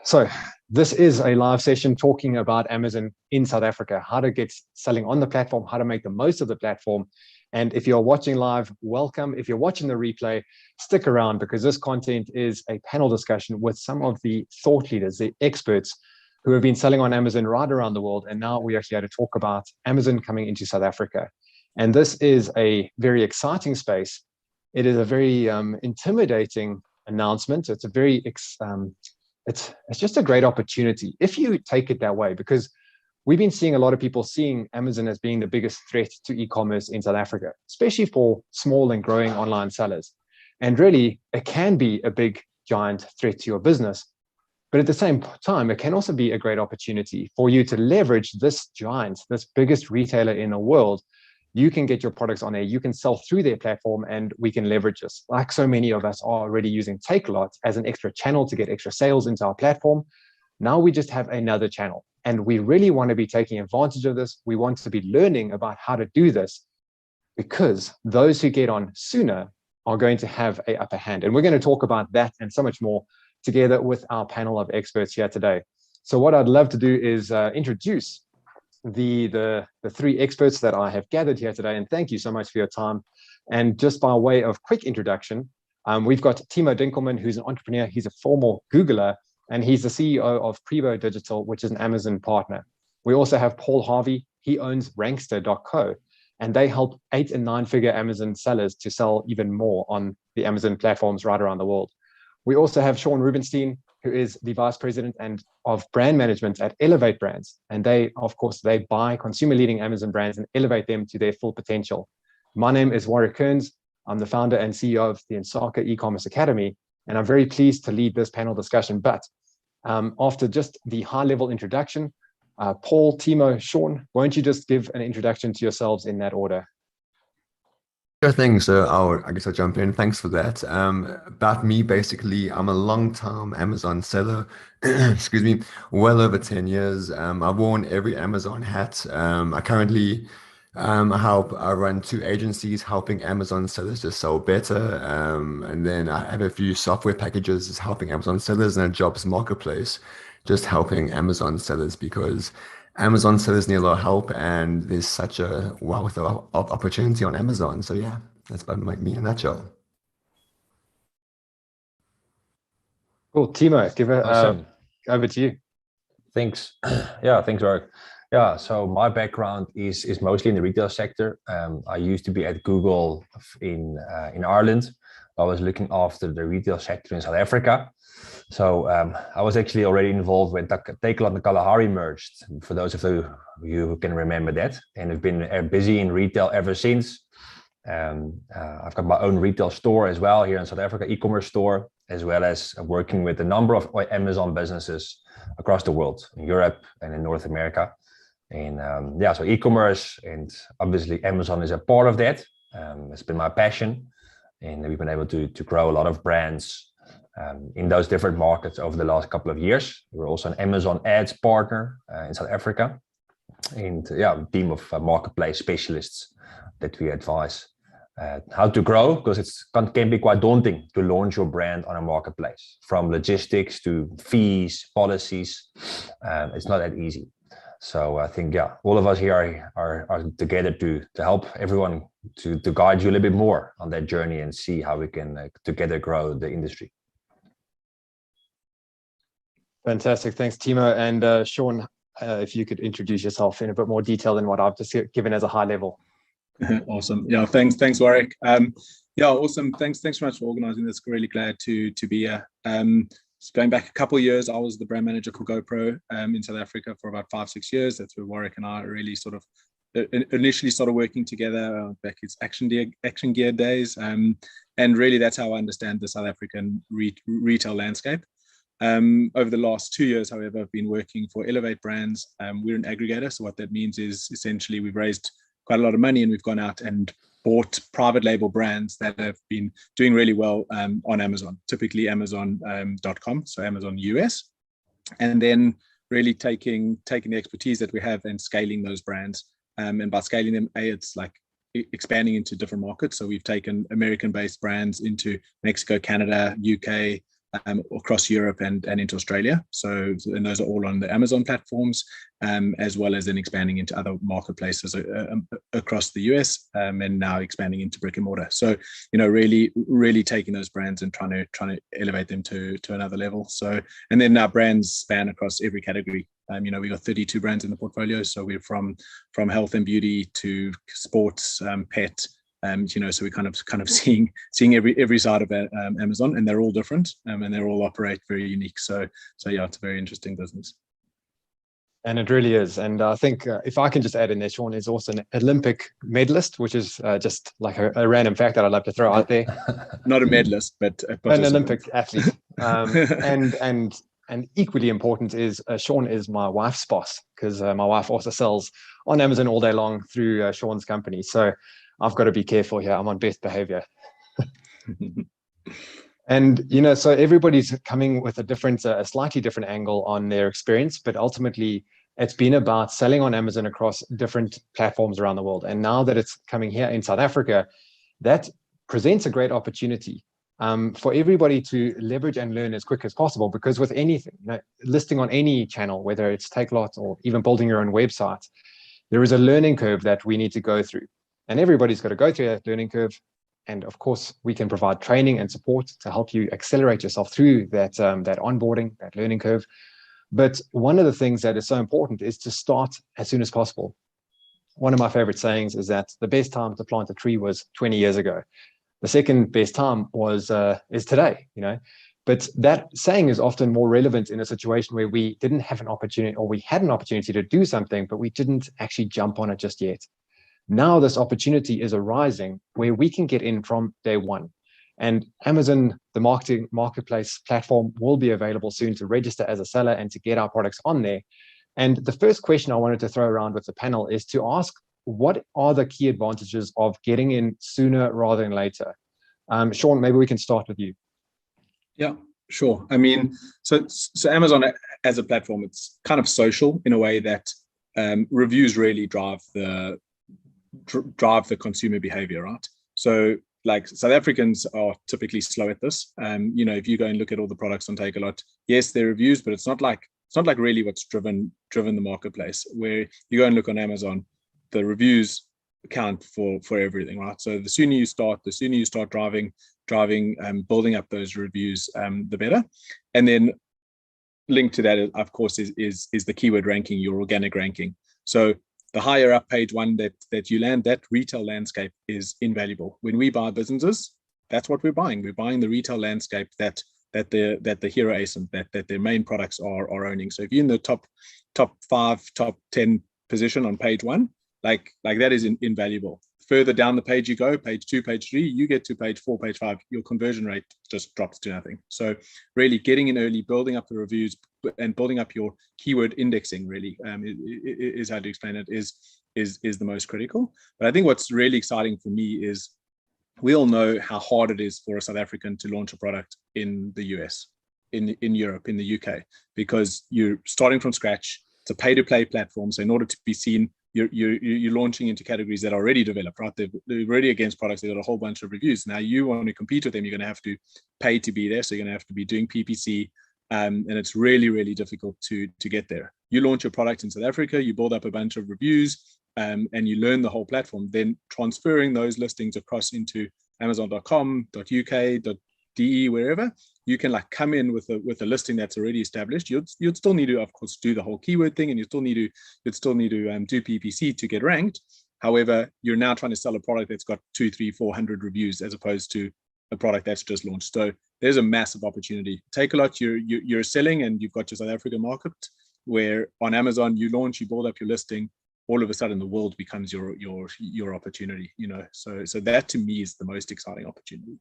So this is a live session talking about Amazon in South Africa, how to get selling on the platform, how to make the most of the platform. And if you're watching live, welcome. If you're watching the replay, stick around because this content is a panel discussion with some of the thought leaders, the experts who have been selling on Amazon right around the world. And now we actually had to talk about Amazon coming into South Africa. And this is a very exciting space. It is a very intimidating announcement. It's a very it's just a great opportunity if you take it that way, because we've been seeing a lot of people seeing Amazon as being the biggest threat to e-commerce in South Africa, especially for small and growing online sellers. And really, it can be a big, giant threat to your business. But at the same time, it can also be a great opportunity for you to leverage this giant, this biggest retailer in the world. You can get your products on there, you can sell through their platform, and we can leverage this. Like so many of us are already using Takealot as an extra channel to get extra sales into our platform. Now we just have another channel, and we really want to be taking advantage of this. We want to be learning about how to do this, because those who get on sooner are going to have an upper hand. And we're going to talk about that and so much more together with our panel of experts here today. So what I'd love to do is introduce the three experts that I have gathered here today, and thank you so much for your time. And just by way of quick introduction, we've got Timo Dinkelman, who's an entrepreneur. He's a former Googler, and he's the CEO of Prebo Digital, which is an Amazon partner. We also have Paul Harvey. He owns Rankster.co, and they help 8- and 9-figure Amazon sellers to sell even more on the Amazon platforms right around the world. We also have Sean Rubenstein, who is the vice president of brand management at Elevate Brands. And they, of course, they buy consumer leading Amazon brands and elevate them to their full potential. My name is Warwick Kearns. I'm the founder and CEO of the Insaka e-commerce academy, and I'm very pleased to lead this panel discussion. But after just the high level introduction, Paul, Timo, Sean, won't you just give an introduction to yourselves in that order? Sure thing. So I guess I'll jump in. Thanks for that. About me, basically, I'm a long-time Amazon seller. Excuse me, well over 10 years. I've worn every Amazon hat. I currently I run 2 agencies helping Amazon sellers just sell better. And then I have a few software packages just helping Amazon sellers, and a jobs marketplace just helping Amazon sellers, because Amazon sellers need a lot of help, and there's such a wealth of opportunity on Amazon. So yeah, that's about me in a nutshell. Cool. Timo, give it Awesome. over to you. Thanks. Yeah, thanks, Mark. Yeah, so my background is mostly in the retail sector. I used to be at Google in Ireland. I was looking after the retail sector in South Africa. So I was actually already involved when Takealot and Kalahari merged, for those of you who can remember that, and have been busy in retail ever since. I've got my own retail store as well here in South Africa, e-commerce store, as well as working with a number of Amazon businesses across the world, in Europe and in North America. And yeah, so e-commerce, and obviously Amazon is a part of that. It's been my passion, and we've been able to grow a lot of brands in those different markets over the last couple of years. We're also an Amazon ads partner in South Africa, and yeah, a team of marketplace specialists that we advise how to grow, because it can be quite daunting to launch your brand on a marketplace, from logistics to fees, policies. It's not that easy. So I think, yeah, all of us here are together to help everyone to guide you a little bit more on that journey and see how we can together grow the industry. Fantastic. Thanks, Timo. And Sean, if you could introduce yourself in a bit more detail than what I've just given as a high level. Awesome. Yeah, thanks, Warwick. Yeah, awesome. Thanks so much for organizing this. Really glad to be here. Going back a couple of years, I was the brand manager for GoPro in South Africa for about 5-6 years. That's where Warwick and I really sort of initially started working together back in Action Gear days. And really, that's how I understand the South African retail landscape. Over the last 2 years, however, I've been working for Elevate Brands. We're an aggregator. So what that means is essentially we've raised quite a lot of money, and we've gone out and bought private label brands that have been doing really well on Amazon, typically Amazon.com, so Amazon US, and then really taking the expertise that we have and scaling those brands. And by scaling them, it's like expanding into different markets. So we've taken American-based brands into Mexico, Canada, UK, across Europe and into Australia. So, and those are all on the Amazon platforms, as well as then expanding into other marketplaces across the US, and now expanding into brick and mortar. So, really taking those brands and trying to elevate them to another level. So, and then our brands span across every category. We got 32 brands in the portfolio. So we're from health and beauty to sports, pet. So we're kind of seeing every side of Amazon, and they're all different, and they all operate very unique. So yeah, it's a very interesting business. And it really is. And I think if I can just add in there, Sean is also an Olympic medalist, which is just like a random fact that I'd love to throw out there. Not a medalist, but an Olympic athlete. And equally important is Sean is my wife's boss, because my wife also sells on Amazon all day long through Sean's company. So I've got to be careful here. I'm on best behavior. And, so everybody's coming with a slightly different angle on their experience, but ultimately it's been about selling on Amazon across different platforms around the world. And now that it's coming here in South Africa, that presents a great opportunity for everybody to leverage and learn as quick as possible, because with anything, listing on any channel, whether it's Takealot or even building your own website, there is a learning curve that we need to go through. And everybody's got to go through that learning curve. And of course, we can provide training and support to help you accelerate yourself through that onboarding, that learning curve. But one of the things that is so important is to start as soon as possible. One of my favorite sayings is that the best time to plant a tree was 20 years ago. The second best time is today, But that saying is often more relevant in a situation where we didn't have an opportunity, or we had an opportunity to do something, but we didn't actually jump on it just yet. Now this opportunity is arising where we can get in from day one. And Amazon, the marketplace platform, will be available soon to register as a seller and to get our products on there. And the first question I wanted to throw around with the panel is to ask, what are the key advantages of getting in sooner rather than later? Sean, maybe we can start with you. Yeah, sure. I mean, so Amazon as a platform, it's kind of social in a way that reviews really drive the consumer behavior, right? So like South Africans are typically slow at this. If you go and look at all the products on Takealot, yes, there are reviews, but it's not like really what's driven the marketplace. Where you go and look on Amazon, the reviews account for everything, right? So the sooner you start driving, building up those reviews, the better. And then linked to that, of course, is the keyword ranking, your organic ranking. So the higher up page one that you land, that retail landscape is invaluable. When we buy businesses, that's what we're buying. We're buying the retail landscape that the hero ASIN, that their main products are owning. So if you're in the top 5, top 10 position on page one, like that is invaluable. Further down the page you go, page 2, page 3, you get to page 4, page 5, your conversion rate just drops to nothing. So really getting in early, building up the reviews and building up your keyword indexing really is how to explain it, is the most critical. But I think what's really exciting for me is we all know how hard it is for a South African to launch a product in the US, in Europe, in the UK, because you're starting from scratch. It's a pay-to-play platform. So in order to be seen, you're launching into categories that are already developed, right? They're already against products. They've got a whole bunch of reviews. Now you want to compete with them, you're going to have to pay to be there. So you're going to have to be doing PPC, and it's really, really difficult to get there. You launch your product in South Africa, you build up a bunch of reviews, and you learn the whole platform. Then transferring those listings across into Amazon.com.uk.de, wherever, you can like come in with a listing that's already established. You'd still need to, of course, do the whole keyword thing, and you'd still need to do PPC to get ranked. However, you're now trying to sell a product that's got 200, 300, 400 reviews as opposed to a product that's just launched. So there's a massive opportunity. Takealot, you're selling, and you've got your South African market, where on Amazon you launch, you build up your listing, all of a sudden the world becomes your opportunity. So that to me is the most exciting opportunity.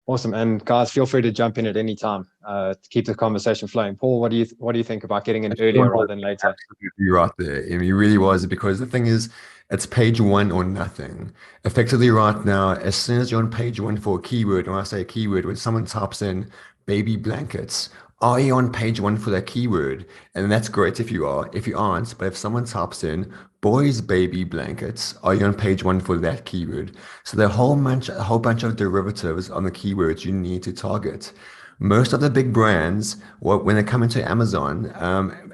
Awesome. And guys, feel free to jump in at any time to keep the conversation flowing. Paul, what do you think about getting in earlier rather than later? Absolutely right there. I mean, he really was, because the thing is, it's page one or nothing. Effectively right now, as soon as you're on page one for a keyword, when I say a keyword, when someone types in baby blankets. Are you on page one for that keyword? And that's great if you are. If you aren't, but if someone types in boys baby blankets, are you on page one for that keyword? So there are a whole bunch of derivatives on the keywords you need to target. Most of the big brands, when they come into Amazon,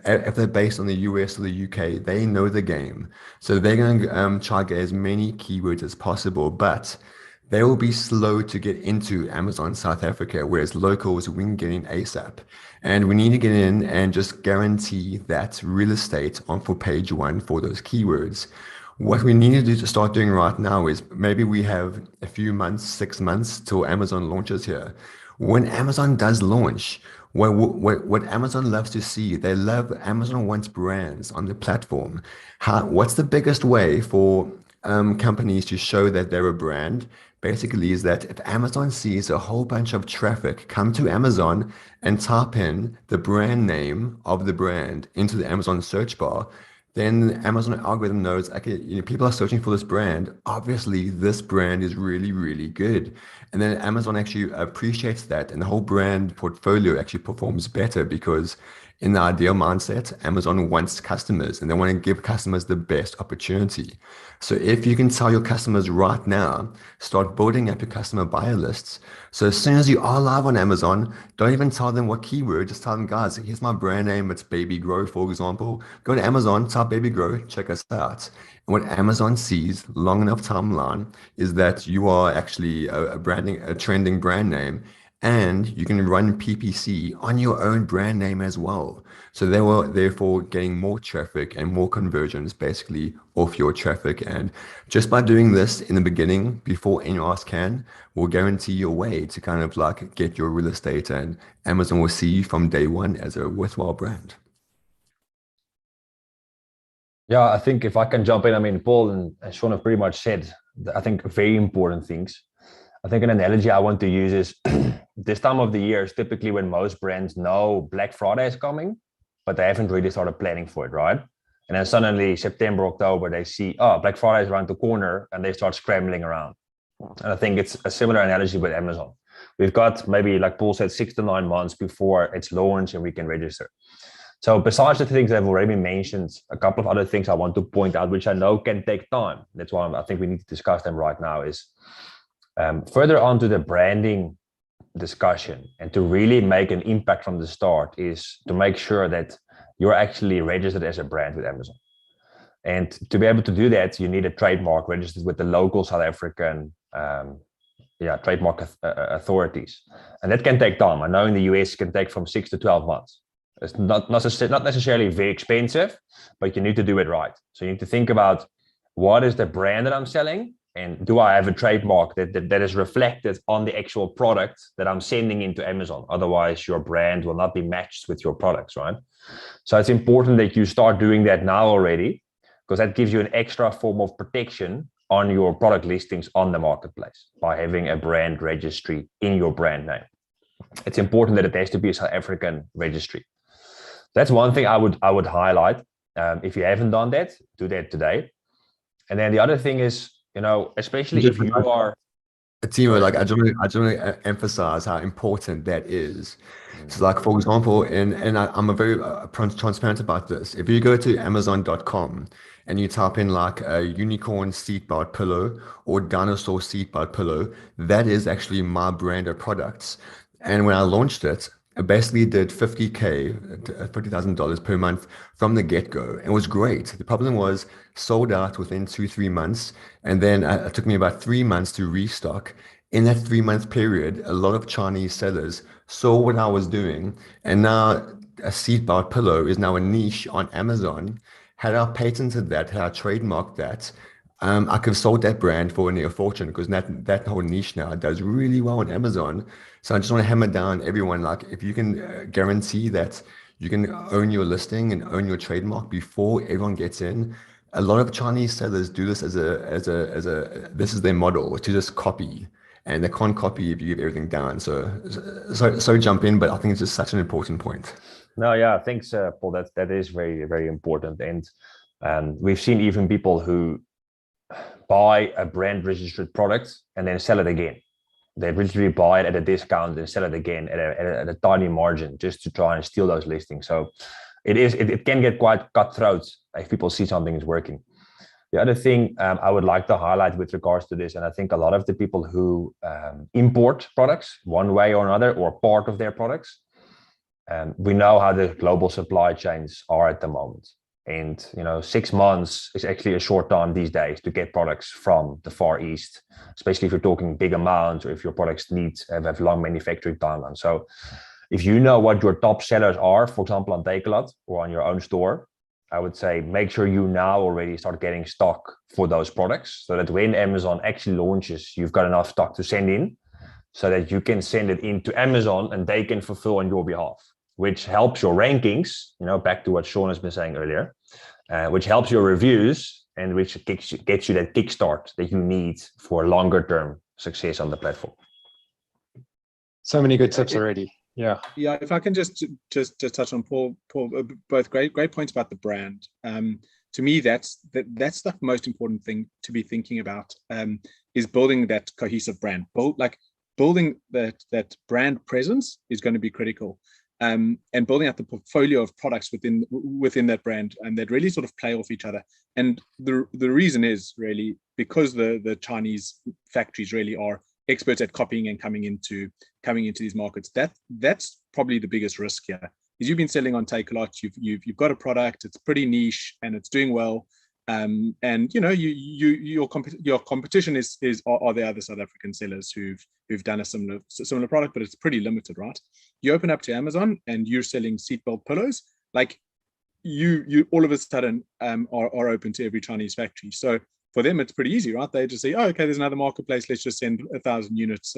if they're based on the US or the UK, they know the game. So they're going to try to get as many keywords as possible, but they will be slow to get into Amazon South Africa, whereas locals, we can get in ASAP. And we need to get in and just guarantee that real estate on for page one for those keywords. What we need to do to start doing right now is maybe we have a few months, 6 months till Amazon launches here. When Amazon does launch, what Amazon loves to see, Amazon wants brands on the platform. What's the biggest way for companies to show that they're a brand? Basically, is that if Amazon sees a whole bunch of traffic come to Amazon and type in the brand name of the brand into the Amazon search bar, then Amazon algorithm knows, okay, people are searching for this brand. Obviously, this brand is really, really good. And then Amazon actually appreciates that, and the whole brand portfolio actually performs better because in the ideal mindset, Amazon wants customers and they want to give customers the best opportunity. So if you can tell your customers right now, start building up your customer buyer lists. So as soon as you are live on Amazon, don't even tell them what keyword, just tell them, guys, here's my brand name, it's Baby Grow, for example. Go to Amazon, type Baby Grow, check us out. And what Amazon sees, long enough timeline, is that you are actually a trending brand name, and you can run PPC on your own brand name as well. So they were therefore getting more traffic and more conversions basically off your traffic. And just by doing this in the beginning, before anyone else can, will guarantee your way to kind of like get your real estate, and Amazon will see you from day one as a worthwhile brand. Yeah, I think if I can jump in, I mean, Paul and Sean have pretty much said, I think, very important things. I think an analogy I want to use is this time of the year is typically when most brands know Black Friday is coming, but they haven't really started planning for it, right? And then suddenly September, October, they see, oh, Black Friday is around the corner, and they start scrambling around. And I think it's a similar analogy with Amazon. We've got maybe, like Paul said, 6 to 9 months before it's launched and we can register. So besides the things that have already been mentioned, a couple of other things I want to point out, which I know can take time. That's why I think we need to discuss them right now, is further on to the branding discussion, and to really make an impact from the start, is to make sure that you're actually registered as a brand with Amazon. And to be able to do that, you need a trademark registered with the local South African trademark authorities. And that can take time. I know in the US it can take from 6 to 12 months. It's not necessarily very expensive, but you need to do it right. So you need to think about, what is the brand that I'm selling? And do I have a trademark that is reflected on the actual product that I'm sending into Amazon? Otherwise, your brand will not be matched with your products, right? So it's important that you start doing that now already, because that gives you an extra form of protection on your product listings on the marketplace by having a brand registry in your brand name. It's important that it has to be a South African registry. That's one thing I would highlight. If you haven't done that, do that today. And then the other thing is, especially if you are Timo, like I just want to emphasize how important that is. So, like for example, I'm a very transparent about this. If you go to Amazon.com and you type in like a unicorn seatbelt pillow or dinosaur seatbelt pillow, that is actually my brand of products. And when I launched it, I basically did $50,000 per month from the get-go. It was great. The problem was sold out within 2-3 months. And then it took me about 3 months to restock. In that 3-month period, a lot of Chinese sellers saw what I was doing. And now a seatbelt pillow is now a niche on Amazon. Had I patented that, had I trademarked that, I could have sold that brand for a near fortune, because that whole niche now does really well on Amazon. So I just want to hammer down everyone, like if you can guarantee that you can own your listing and own your trademark before everyone gets in. A lot of Chinese sellers do this as this is their model, to just copy, and they can't copy if you give everything down. So jump in, but I think it's just such an important point. No, yeah, thanks, Paul. That is very, very important. And we've seen even people who buy a brand registered product and then sell it again. They literally buy it at a discount and sell it again at a tiny margin just to try and steal those listings. So it can get quite cutthroat if people see something is working. The other thing I would like to highlight with regards to this, and I think a lot of the people who import products one way or another, or part of their products, we know how the global supply chains are at the moment. And 6 months is actually a short time these days to get products from the Far East, especially if you're talking big amounts or if your products have long manufacturing timelines. So if you know what your top sellers are, for example, on Takealot or on your own store, I would say make sure you now already start getting stock for those products, so that when Amazon actually launches, you've got enough stock to send in, so that you can send it into Amazon and they can fulfill on your behalf, which helps your rankings, back to what Sean has been saying earlier, which helps your reviews, and which gets you that kickstart that you need for longer term success on the platform. So many good tips already. Yeah. If I can just touch on Paul, both great points about the brand. To me, that's the most important thing to be thinking about, is building that cohesive brand. Building that brand presence is going to be critical, and building out the portfolio of products within that brand, and that really sort of play off each other. And the reason is really because the Chinese factories really are experts at copying and coming into these markets. That's probably the biggest risk here. Is you've been selling on Takealot, you've got a product, it's pretty niche and it's doing well, and your competition are the other South African sellers who've done a similar product, but it's pretty limited, right? You open up to Amazon and you're selling seatbelt pillows, like you all of a sudden are open to every Chinese factory. So for them, it's pretty easy, right? They just say, oh, okay, there's another marketplace. Let's just send 1,000 units,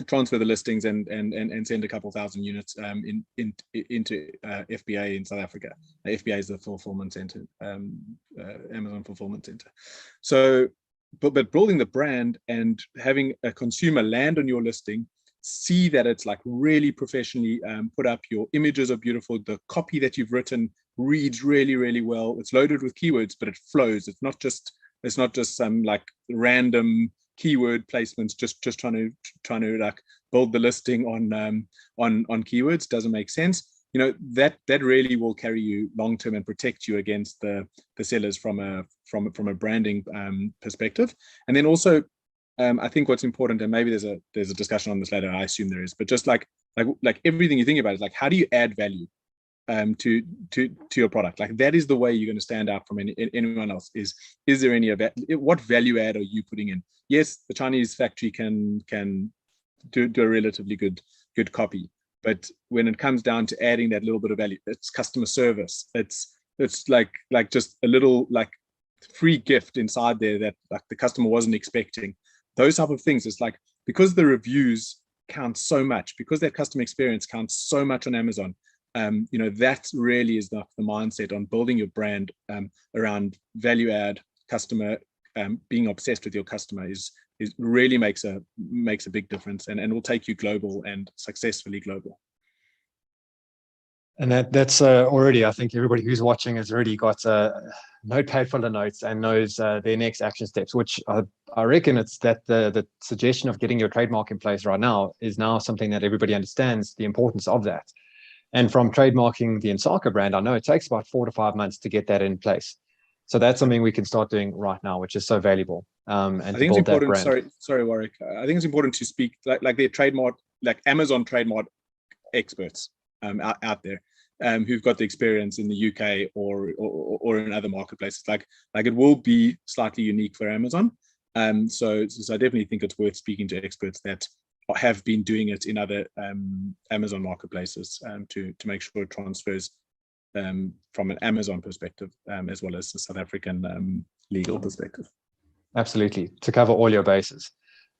transfer the listings, and send a couple thousand units into FBA in South Africa. FBA is the fulfillment center, Amazon fulfillment center. So, but building the brand and having a consumer land on your listing, see that it's like really professionally put up. Your images are beautiful. The copy that you've written reads really, really well. It's loaded with keywords, but it flows. It's not just some like random keyword placements, just trying to like build the listing on keywords. Doesn't make sense. That really will carry you long term and protect you against the sellers from a branding perspective. And then also, I think what's important, and maybe there's a discussion on this later, I assume there is, but just like everything you think about is like, how do you add value to your product? Like that is the way you're going to stand out from anyone else. Is there any of that? What value add are you putting in? Yes, the Chinese factory can do a relatively good copy, but when it comes down to adding that little bit of value, it's customer service. It's like just a little like free gift inside there that like the customer wasn't expecting. Those type of things. It's like, because the reviews count so much, because that customer experience counts so much on Amazon. That really is the mindset on building your brand around value add, customer, being obsessed with your customer is really makes a big difference, and will take you global and successfully global. And that's already, I think everybody who's watching has already got a notepad full of notes and knows their next action steps, which I reckon it's that the suggestion of getting your trademark in place right now is now something that everybody understands the importance of that. And from trademarking the Insaka brand, I know it takes about 4 to 5 months to get that in place. So that's something we can start doing right now, which is so valuable. And I think it's important. Sorry, Warwick. I think it's important to speak like their trademark, like Amazon trademark experts out there, who've got the experience in the UK or in other marketplaces. Like it will be slightly unique for Amazon. So I definitely think it's worth speaking to experts that have been doing it in other Amazon marketplaces to make sure it transfers from an Amazon perspective as well as the South African legal perspective. Absolutely, to cover all your bases.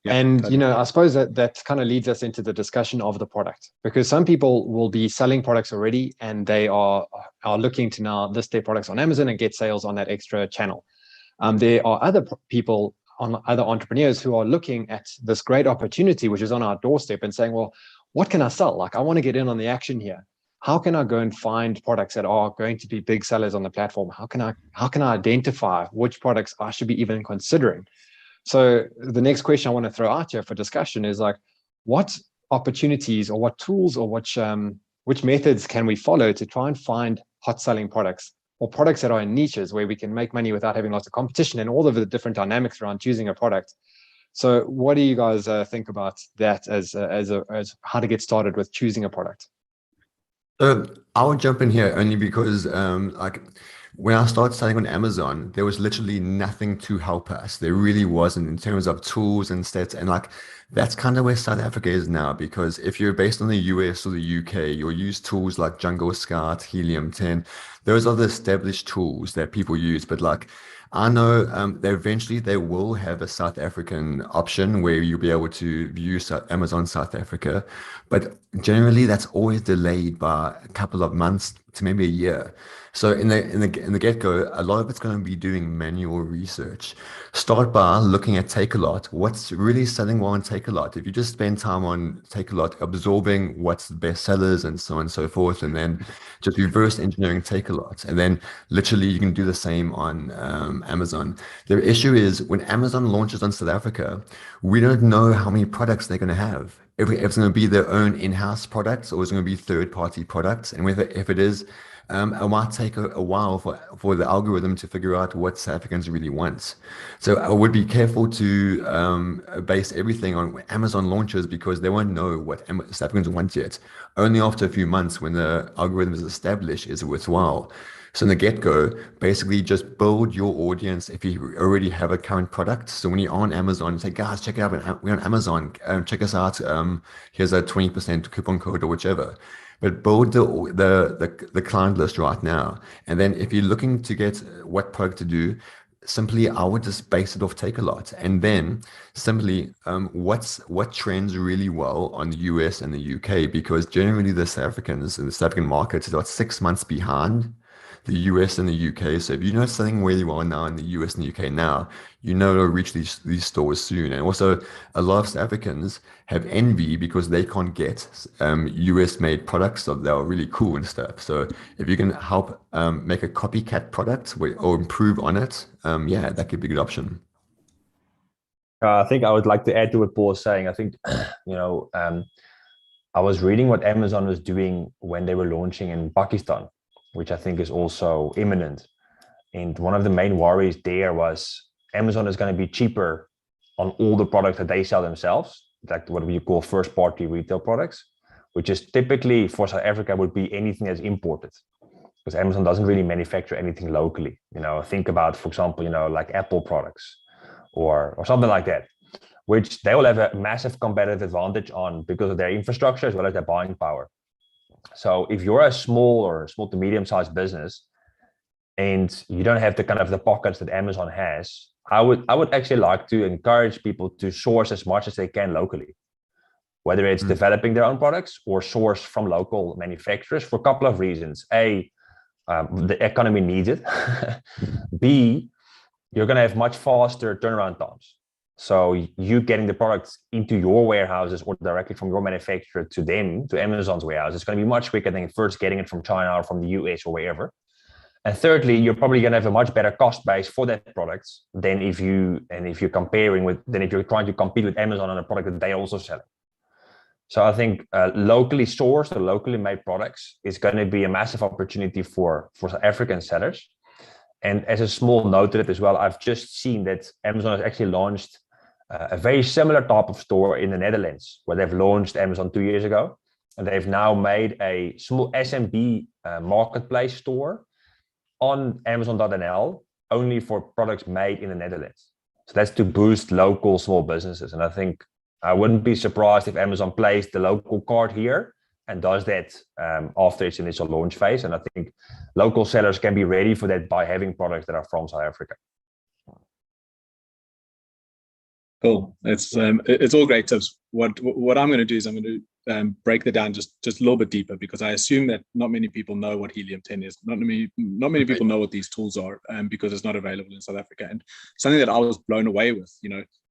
Yeah, and totally. I suppose that kind of leads us into the discussion of the product, because some people will be selling products already and they are looking to now list their products on Amazon and get sales on that extra channel. There are other people, other entrepreneurs who are looking at this great opportunity, which is on our doorstep, and saying, well, what can I sell? Like, I want to get in on the action here. How can I go and find products that are going to be big sellers on the platform? How can I identify which products I should be even considering? So the next question I want to throw out here for discussion is like, what opportunities or what tools or which methods can we follow to try and find hot selling products or products that are in niches where we can make money without having lots of competition and all of the different dynamics around choosing a product? So what do you guys think about that as how to get started with choosing a product? I would jump in here only because, like, when I started selling on Amazon, there was literally nothing to help us. There really wasn't in terms of tools and stats. And like, that's kind of where South Africa is now, because if you're based on the US or the UK, you'll use tools like Jungle Scout, Helium 10. Those are the established tools that people use. But like, I know that eventually they will have a South African option where you'll be able to view Amazon South Africa. But generally, that's always delayed by a couple of months to maybe a year. So in the get-go, a lot of it's going to be doing manual research. Start by looking at Takealot. What's really selling well on Takealot? If you just spend time on Takealot, absorbing what's the best sellers and so on and so forth, and then just reverse engineering Takealot, and then literally you can do the same on Amazon. The issue is when Amazon launches on South Africa, we don't know how many products they're going to have. If it's going to be their own in-house products or it's going to be third-party products, and if it is, it might take a while for the algorithm to figure out what South Africans really want. So I would be careful to base everything on Amazon launches, because they won't know what South Africans want yet. Only after a few months, when the algorithm is established, is it worthwhile. So in the get-go, basically just build your audience if you already have a current product. So when you're on Amazon, say, guys, check it out. We're on Amazon. Check us out. Here's a 20% coupon code or whichever. But build the client list right now. And then if you're looking to get what product to do, simply I would just base it off Takealot. And then simply what trends really well on the US and the UK, because generally the South Africans and the South African market is about 6 months behind the US and the UK. So if you're not selling where you are now in the US and the UK now, you know it'll reach these stores soon. And also a lot of South Africans have envy because they can't get US made products that are really cool and stuff. So if you can help make a copycat product or improve on it, yeah, that could be a good option. I think I would like to add to what Paul was saying. I think, I was reading what Amazon was doing when they were launching in Pakistan, which I think is also imminent. And one of the main worries there was Amazon is going to be cheaper on all the products that they sell themselves, like what we call first party retail products, which is typically for South Africa would be anything that's imported, because Amazon doesn't really manufacture anything locally. Think about, for example, like Apple products or something like that, which they will have a massive competitive advantage on because of their infrastructure as well as their buying power. So if you're a small to medium-sized business and you don't have the pockets that Amazon has, I would actually like to encourage people to source as much as they can locally, whether it's developing their own products or source from local manufacturers, for a couple of reasons. A, the economy needs it. B, you're going to have much faster turnaround times. So you getting the products into your warehouses or directly from your manufacturer to Amazon's warehouse, it's going to be much quicker than first getting it from China or from the US or wherever. And thirdly, you're probably going to have a much better cost base for that product than if you're trying to compete with Amazon on a product that they also sell. So I think locally sourced or locally made products is going to be a massive opportunity for South African sellers. And as a small note to it as well, I've just seen that Amazon has actually launched a very similar type of store in the Netherlands, where they've launched Amazon 2 years ago. And they've now made a small SMB marketplace store on Amazon.nl only for products made in the Netherlands. So that's to boost local small businesses. And I think I wouldn't be surprised if Amazon plays the local card here and does that after its initial launch phase. And I think local sellers can be ready for that by having products that are from South Africa. Cool. It's all great tips. What I'm going to do is I'm going to break that down just a little bit deeper, because I assume that not many people know what Helium 10 is. Not many people know what these tools are, because it's not available in South Africa. And something that I was blown away with,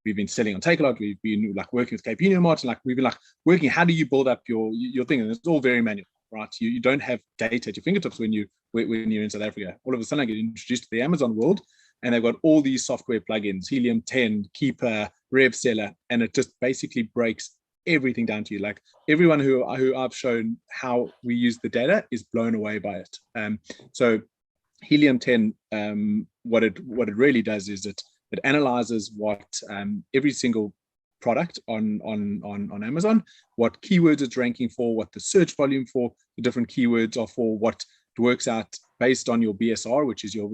we've been selling on Takealot, we've been like working with KP Union Mart, and like we've been like working, how do you build up your thing? And it's all very manual, right? You don't have data at your fingertips when you're in South Africa. All of a sudden I get introduced to the Amazon world, and they've got all these software plugins, Helium 10, Keeper, RevSeller, and it just basically breaks everything down to you. Like everyone who I've shown how we use the data is blown away by it. So Helium 10, what it really does is it analyzes what every single product on Amazon, what keywords it's ranking for, what the search volume for the different keywords are for, what it works out based on your BSR, which is your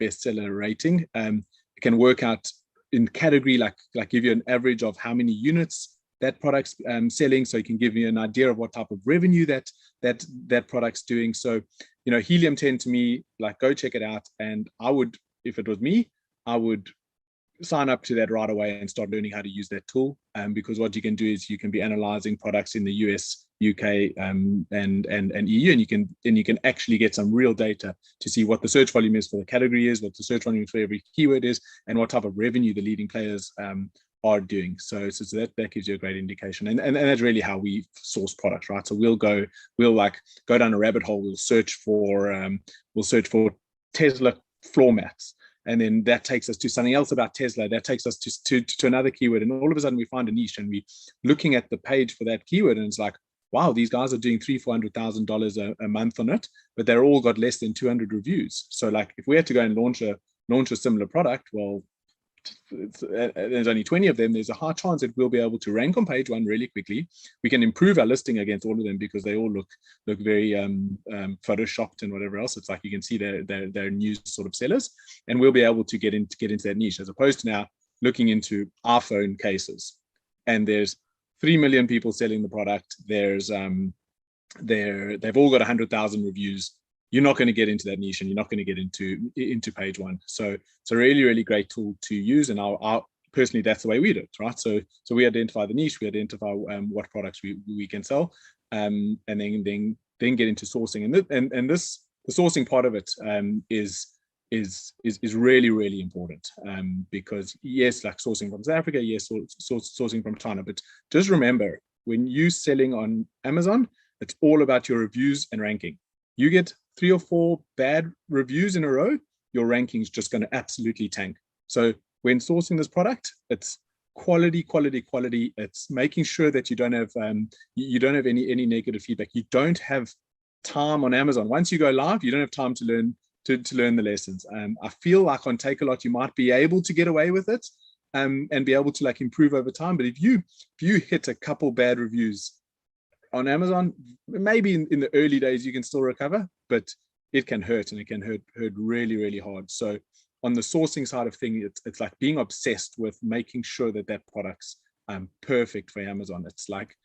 bestseller rating. It can work out in category, like give you an average of how many units that product's selling, so you can give you an idea of what type of revenue that product's doing. So, you know, Helium 10 to me, like, go check it out. And I would, if it was me, I would sign up to that right away and start learning how to use that tool. Because what you can do is you can be analyzing products in the US, UK, and EU, and you can actually get some real data to see what the search volume is for the category is, what the search volume for every keyword is, and what type of revenue the leading players are doing. So that gives you a great indication, and that's really how we source products, right? So we'll go down a rabbit hole. We'll search for Tesla floor mats, and then that takes us to something else about Tesla. That takes us to another keyword, and all of a sudden we find a niche, and we looking at the page for that keyword, and it's like, wow, these guys are doing $300,000-$400,000 a month on it, but they're all got less than 200 reviews. So like, if we had to go and launch a similar product, well, there's only 20 of them. There's a high chance that we'll be able to rank on page one really quickly. We can improve our listing against all of them because they all look very photoshopped and whatever else. It's like you can see they're new sort of sellers, and we'll be able to get into that niche, as opposed to now looking into iPhone cases, and there's 3 million people selling the product. There's they've all got 100,000 reviews. You're not going to get into that niche, and you're not going to get into page one. So it's a really, really great tool to use. And I personally, that's the way we do it, right? So we identify the niche, we identify what products we can sell, and then get into sourcing. And the sourcing part of it is really, really important, because yes, like sourcing from South Africa, yes, sourcing from China, but just remember, when you're selling on Amazon, it's all about your reviews and ranking. You get 3 or 4 bad reviews in a row, your ranking's just going to absolutely tank. So when sourcing this product, it's quality. It's making sure that you don't have any negative feedback. You don't have time on Amazon. Once you go live, you don't have time to learn the lessons. I feel like on Takealot, you might be able to get away with it, and be able to like improve over time. But if you hit a couple bad reviews on Amazon, maybe in the early days you can still recover, but it can hurt, and it can hurt really, really hard. So on the sourcing side of things, it's like being obsessed with making sure that product's perfect for Amazon. It's like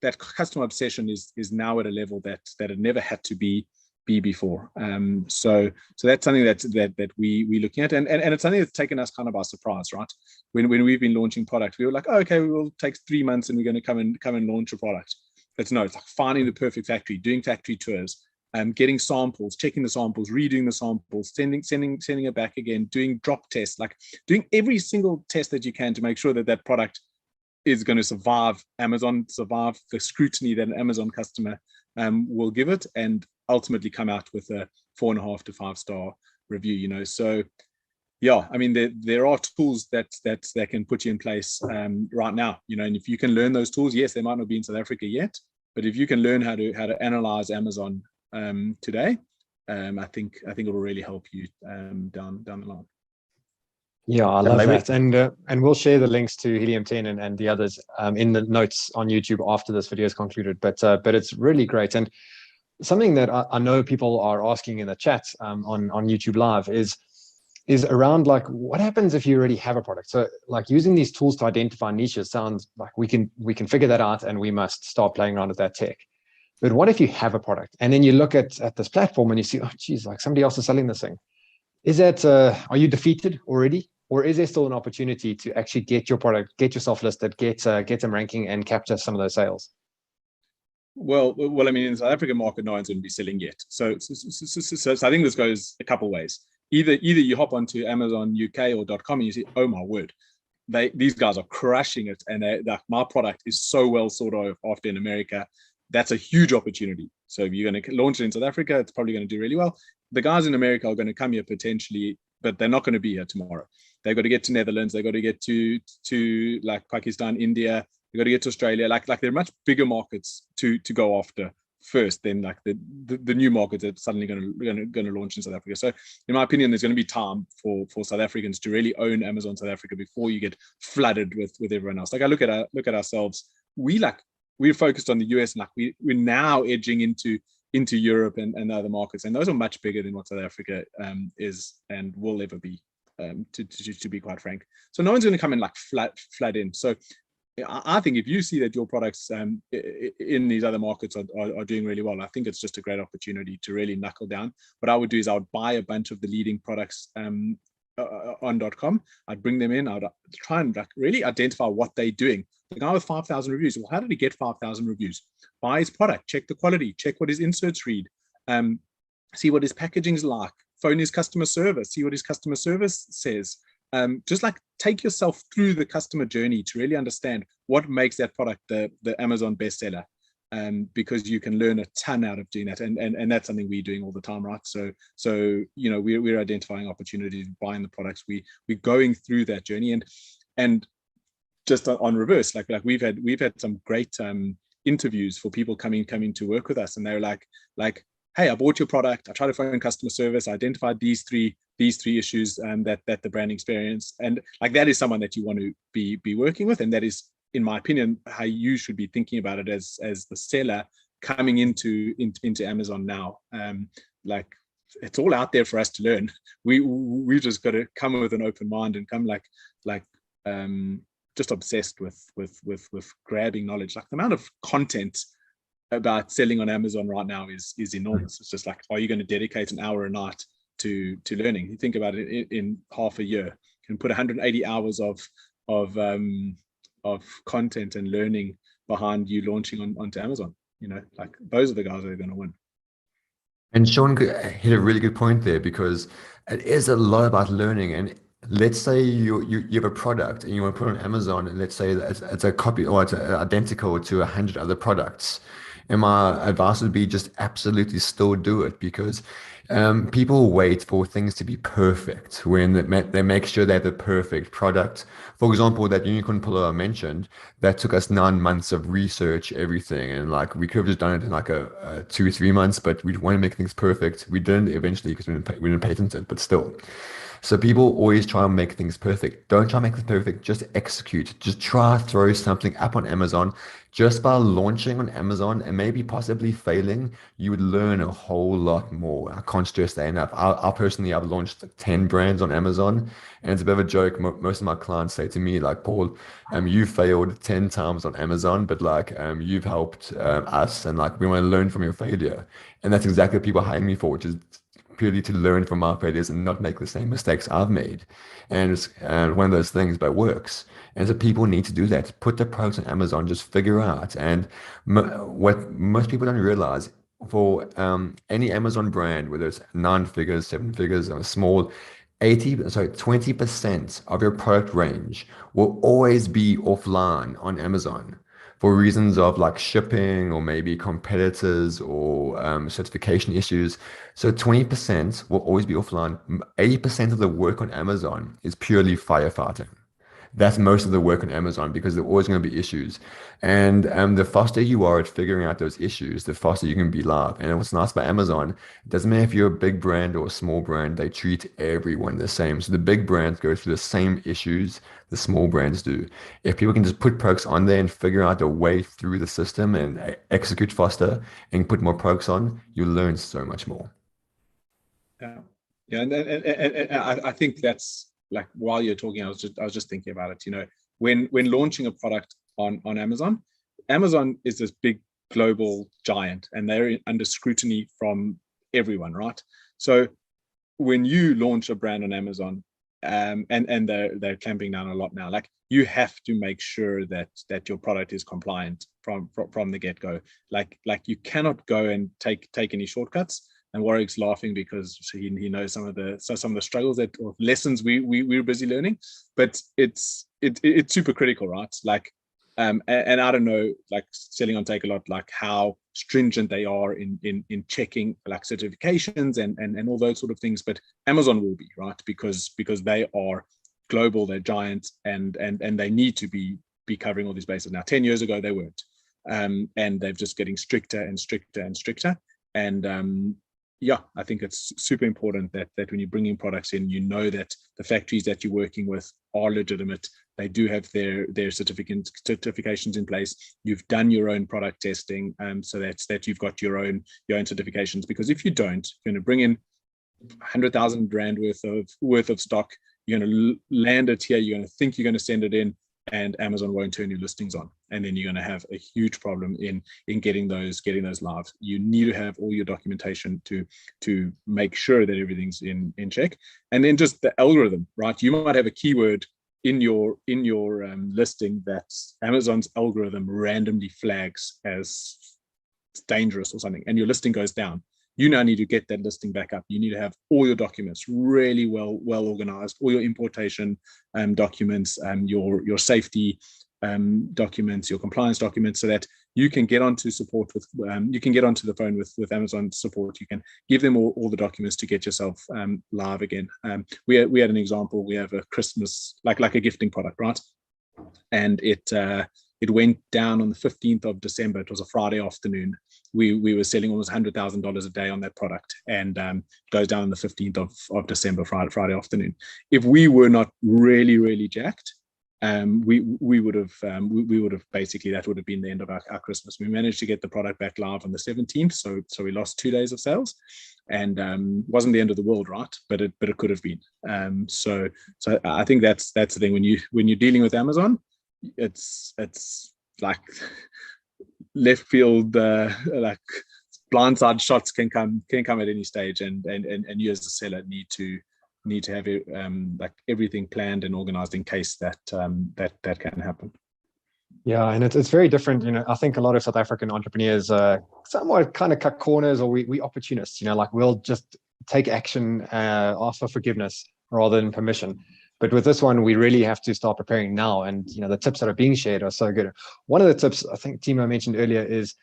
that customer obsession is now at a level that it never had to be before. So that's something that we're looking at, and it's something that's taken us kind of by surprise, right? When we've been launching products, we were like, oh, okay, we'll take 3 months and we're going to come and launch a product. It's like finding the perfect factory, doing factory tours, getting samples, checking the samples, redoing the samples, sending it back again, doing drop tests, like doing every single test that you can to make sure that product is going to survive Amazon, survive the scrutiny that an Amazon customer will give it, and ultimately come out with a 4.5 to 5 star review. You know, so yeah, I mean, there are tools that can put you in place right now. You know, and if you can learn those tools, yes, they might not be in South Africa yet, but if you can learn how to analyze Amazon today, I think it will really help you down the line. Yeah, I love that, and we'll share the links to Helium 10 and the others in the notes on YouTube after this video is concluded. But it's really great, and something that I know people are asking in the chat on YouTube Live is around like, what happens if you already have a product? So like using these tools to identify niches sounds like we can figure that out, and we must start playing around with that tech. But what if you have a product and then you look at this platform and you see, oh geez, like somebody else is selling this thing? Is that are you defeated already, or is there still an opportunity to actually get your product, get yourself listed, get some ranking, and capture some of those sales? Well, I mean, in the South African market, no one's going to be selling yet. So I think this goes a couple ways. Either you hop onto Amazon UK or .com and you see, oh my word, these guys are crushing it, and my product is so well sought after in America. That's a huge opportunity. So if you're going to launch it in South Africa, it's probably going to do really well. The guys in America are going to come here potentially but they're not going to be here tomorrow. They've got to get to Netherlands. They've got to get to like Pakistan, India. They've got to get to Australia. Like they're much bigger markets to go after first than like the new markets that suddenly going to launch in South Africa. So in my opinion, there's going to be time for South Africans to really own Amazon South Africa before you get flooded with everyone else. Like I look at ourselves, we're focused on the US, and like we're now edging into Europe and other markets, and those are much bigger than what South Africa is and will ever be, to be quite frank. So no one's going to come in like flat in. So I think if you see that your products in these other markets are doing really well, I think it's just a great opportunity to really knuckle down. What I would do is I would buy a bunch of the leading products on .com. I'd bring them in. I'd try and like really identify what they're doing. The guy with 5,000 reviews. Well, how did he get 5,000 reviews? Buy his product, check the quality, check what his inserts read, see what his packaging's like, phone his customer service, see what his customer service says. Just like take yourself through the customer journey to really understand what makes that product the Amazon bestseller, because you can learn a ton out of doing that, and that's something we're doing all the time, right? So you know, we're identifying opportunities, buying the products, we're going through that journey, and just on reverse, like we've had some great interviews for people coming to work with us, and they're like, hey, I bought your product, I tried to phone customer service, I identified these three issues that the brand experienced, and like that is someone that you want to be working with, and that is, in my opinion, how you should be thinking about it as the seller coming into Amazon now. Like it's all out there for us to learn. We just got to come with an open mind and come like just obsessed with grabbing knowledge. Like the amount of content about selling on Amazon right now is enormous. It's just like, are you going to dedicate an hour a night to learning? You think about it, in half a year, you can put 180 hours of content and learning behind you launching onto Amazon. You know, like those are the guys that are going to win. And Sean hit a really good point there, because it is a lot about learning. And let's say you have a product and you want to put it on Amazon, and let's say that it's a copy, or it's identical to 100 other products. And my advice would be just absolutely still do it, because people wait for things to be perfect when they make sure they have the perfect product. For example, that unicorn pillow I mentioned, that took us 9 months of research, everything. And like we could have just done it in like a 2 or 3 months, but we want to make things perfect. We didn't eventually because we didn't patent it, but still. So people always try and make things perfect. Don't try and make things perfect, just execute. Just try to throw something up on Amazon. Just by launching on Amazon and maybe possibly failing, you would learn a whole lot more. I can't stress that enough. I personally, I've launched 10 brands on Amazon, and it's a bit of a joke. Most of my clients say to me, like, Paul, you failed 10 times on Amazon, but like you've helped us, and like we want to learn from your failure. And that's exactly what people hire me for, which is purely to learn from my failures and not make the same mistakes I've made. And it's one of those things, but it works. And so people need to do that. Put the products on Amazon, just figure out. And what most people don't realize, for any Amazon brand, whether it's 9 figures, 7 figures, or small, 20% of your product range will always be offline on Amazon, for reasons of like shipping or maybe competitors or certification issues. So 20% will always be offline. 80% of the work on Amazon is purely firefighting. That's most of the work on Amazon, because there are always going to be issues. And the faster you are at figuring out those issues, the faster you can be live. And what's nice about Amazon, it doesn't matter if you're a big brand or a small brand, they treat everyone the same. So the big brands go through the same issues the small brands do. If people can just put products on there and figure out a way through the system and execute faster and put more products on, you learn so much more. Yeah, and I think that's, like, while you're talking, I was just thinking about it. You know, when launching a product on Amazon is this big global giant, and they're under scrutiny from everyone, right? So when you launch a brand on Amazon, and they're clamping down a lot now, like you have to make sure that your product is compliant from the get-go. Like you cannot go and take any shortcuts. And Warwick's laughing because he knows some of the struggles or lessons we were busy learning, but it's super critical, right? Like And I don't know, like selling on Takealot, like how stringent they are in checking like certifications and all those sort of things, but Amazon will be, right, because they are global, they're giant, and they need to be covering all these bases. Now 10 years ago they weren't, and they're just getting stricter and stricter and stricter. And yeah, I think it's super important that when you're bringing products in, you know that the factories that you're working with are legitimate. They do have their certifications in place. You've done your own product testing, so that you've got your own certifications. Because if you don't, you're going to bring in 100,000 rand worth of stock. You're going to land it here. You're going to think you're going to send it in, and Amazon won't turn your listings on, and then you're going to have a huge problem in getting those live. You need to have all your documentation to make sure that everything's in check. And then just the algorithm, right? You might have a keyword in your listing that Amazon's algorithm randomly flags as dangerous or something, and your listing goes down. You now need to get that listing back up. You need to have all your documents really well organized, all your importation documents, your safety documents, your compliance documents, so that you can get onto support with, you can get onto the phone with Amazon support. You can give them all the documents to get yourself live again. We had an example. We have a Christmas, like a gifting product, right? And it went down on the 15th of December. It was a Friday afternoon. We were selling almost $100,000 a day on that product, and it goes down on the 15th of December, Friday afternoon. If we were not really jacked, we would have basically, that would have been the end of our Christmas. We managed to get the product back live on the 17th, so we lost 2 days of sales, and wasn't the end of the world, right? But it could have been. So I think that's the thing when you're dealing with Amazon. It's like left field, like blindside shots can come at any stage, and you as a seller need to have it, like everything planned and organized in case that can happen. Yeah, and it's very different. I think a lot of South African entrepreneurs somewhat kind of cut corners, or we opportunists. Like we'll just take action, ask for forgiveness rather than permission. But with this one, we really have to start preparing now. And, the tips that are being shared are so good. One of the tips I think Timo mentioned earlier is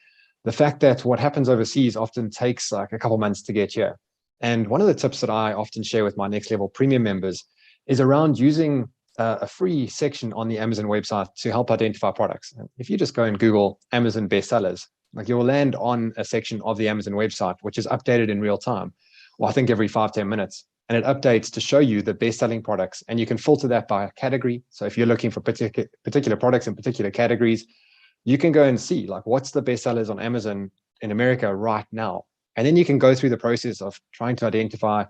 the fact that what happens overseas often takes like a couple months to get here. And one of the tips that I often share with my Next Level Premium members is around using a free section on the Amazon website to help identify products. If you just go and Google Amazon bestsellers, like you'll land on a section of the Amazon website, which is updated in real time, or I think every 5-10 minutes. And it updates to show you the best-selling products, and you can filter that by category. So if you're looking for particular products in particular categories, you can go and see like what's the best sellers on Amazon in America right now. And then you can go through the process of trying to identify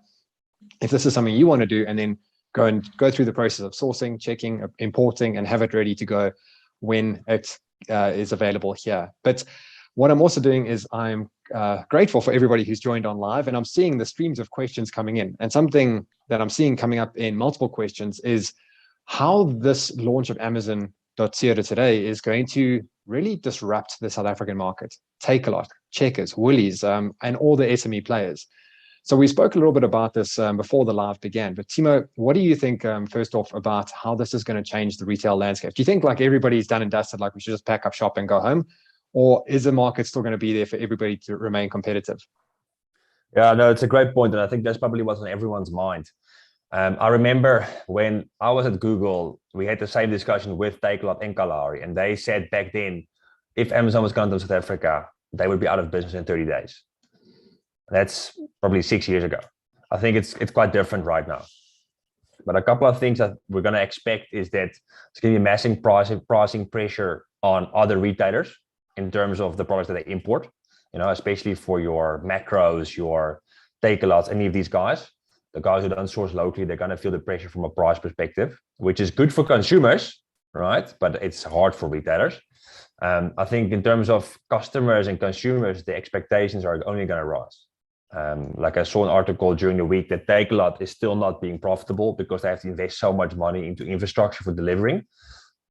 if this is something you want to do, and then go through the process of sourcing, checking, importing, and have it ready to go when it is available here. But what I'm also doing is I'm grateful for everybody who's joined on live, and I'm seeing the streams of questions coming in. And something that I'm seeing coming up in multiple questions is how this launch of Amazon.co today is going to really disrupt the South African market. Takealot, Checkers, Woolies, and all the SME players. So we spoke a little bit about this before the live began. But Timo, what do you think, first off, about how this is going to change the retail landscape? Do you think like everybody's done and dusted, like we should just pack up shop and go home? Or is the market still going to be there for everybody to remain competitive? Yeah, no, it's a great point. And I think that's probably what's on everyone's mind. I remember when I was at Google, we had the same discussion with Takealot and Kalahari. And they said back then, if Amazon was going to South Africa, they would be out of business in 30 days. That's probably 6 years ago. I think it's quite different right now. But a couple of things that we're going to expect is that it's going to be massive pricing pressure on other retailers in terms of the products that they import, especially for your Macros, your Takealots, any of these guys. The guys who don't source locally, they're going to feel the pressure from a price perspective, which is good for consumers, right? But it's hard for retailers. I think in terms of customers and consumers, the expectations are only going to rise. Like I saw an article during the week that Takealot is still not being profitable because they have to invest so much money into infrastructure for delivering.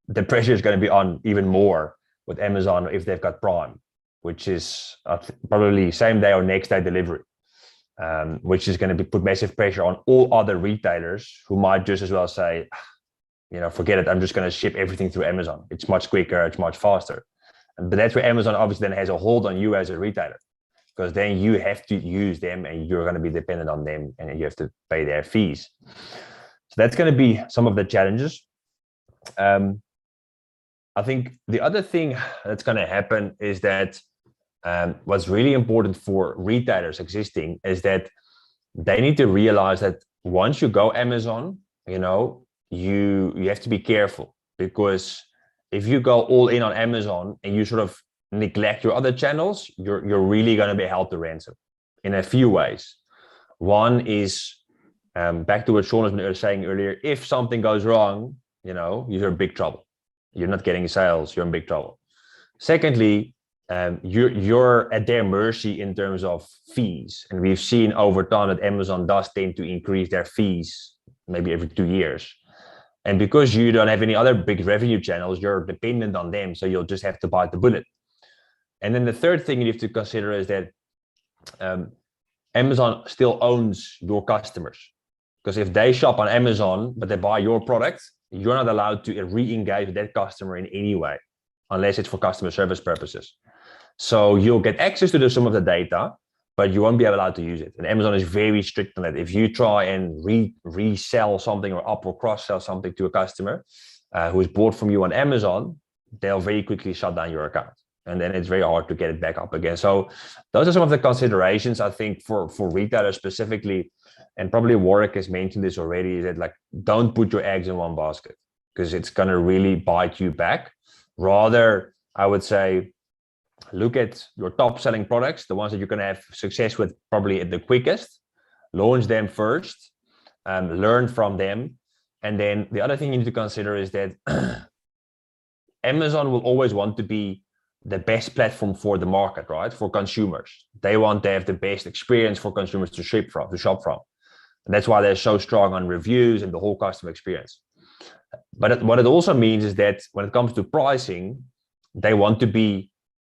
The pressure is going to be on even more with Amazon if they've got Prime, which is probably same day or next day delivery, which is going to put massive pressure on all other retailers who might just as well say, forget it. I'm just going to ship everything through Amazon. It's much quicker. It's much faster. But that's where Amazon obviously then has a hold on you as a retailer, because then you have to use them and you're going to be dependent on them and you have to pay their fees. So that's going to be some of the challenges. I think the other thing that's going to happen is that what's really important for retailers existing is that they need to realize that once you go Amazon, you have to be careful, because if you go all in on Amazon and you sort of neglect your other channels, you're really going to be held to ransom in a few ways. One is back to what Sean was saying earlier. If something goes wrong, you're in big trouble. You're not getting sales. You're in big trouble. Secondly, you're at their mercy in terms of fees, and we've seen over time that Amazon does tend to increase their fees maybe every 2 years. And because you don't have any other big revenue channels, you're dependent on them. So you'll just have to bite the bullet. And then the third thing you have to consider is that Amazon still owns your customers. Because if they shop on Amazon, but they buy your product, you're not allowed to re-engage with that customer in any way, unless it's for customer service purposes. So you'll get access to some of the data, but you won't be allowed to use it. And Amazon is very strict on that. If you try and resell something or up or cross-sell something to a customer who is bought from you on Amazon, they'll very quickly shut down your account. And then it's very hard to get it back up again. So those are some of the considerations, I think, for retailers specifically. And probably Warwick has mentioned this already, is that don't put your eggs in one basket, because it's going to really bite you back. Rather, I would say, look at your top selling products, the ones that you're going to have success with probably at the quickest, launch them first, learn from them. And then the other thing you need to consider is that Amazon will always want to be the best platform for the market, right? For consumers. They want to have the best experience for consumers to shop from. And that's why they're so strong on reviews and the whole customer experience. But what it also means is that when it comes to pricing, they want to be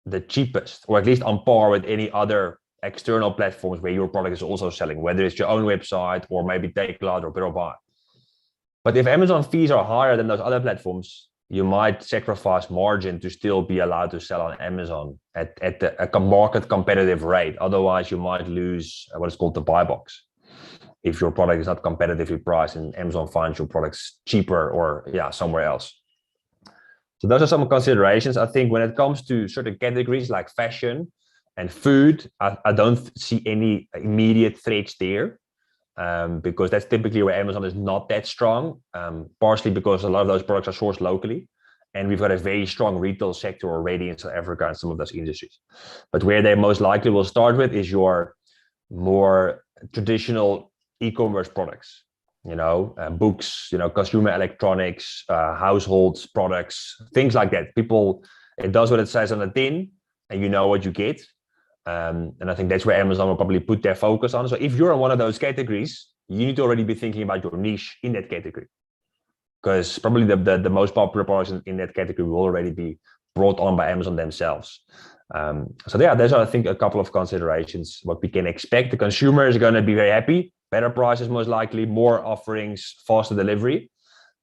the cheapest, or at least on par with any other external platforms where your product is also selling, whether it's your own website or maybe Takealot or Buy. But if Amazon fees are higher than those other platforms, you might sacrifice margin to still be allowed to sell on Amazon at a market competitive rate. Otherwise, you might lose what is called the buy box. If your product is not competitively priced and Amazon finds your products cheaper or somewhere else. So those are some considerations. I think when it comes to certain categories like fashion and food, I don't see any immediate threats there, because that's typically where Amazon is not that strong, partially because a lot of those products are sourced locally. And we've got a very strong retail sector already in South Africa and some of those industries. But where they most likely will start with is your more traditional e-commerce products. Books, consumer electronics, household products, things like that. It does what it says on the tin, and you know what you get. And I think that's where Amazon will probably put their focus on. So if you're in one of those categories, you need to already be thinking about your niche in that category, because probably the most popular products in that category will already be brought on by Amazon themselves. So there's, I think, a couple of considerations. What we can expect: the consumer is going to be very happy. Better prices, most likely, more offerings, faster delivery.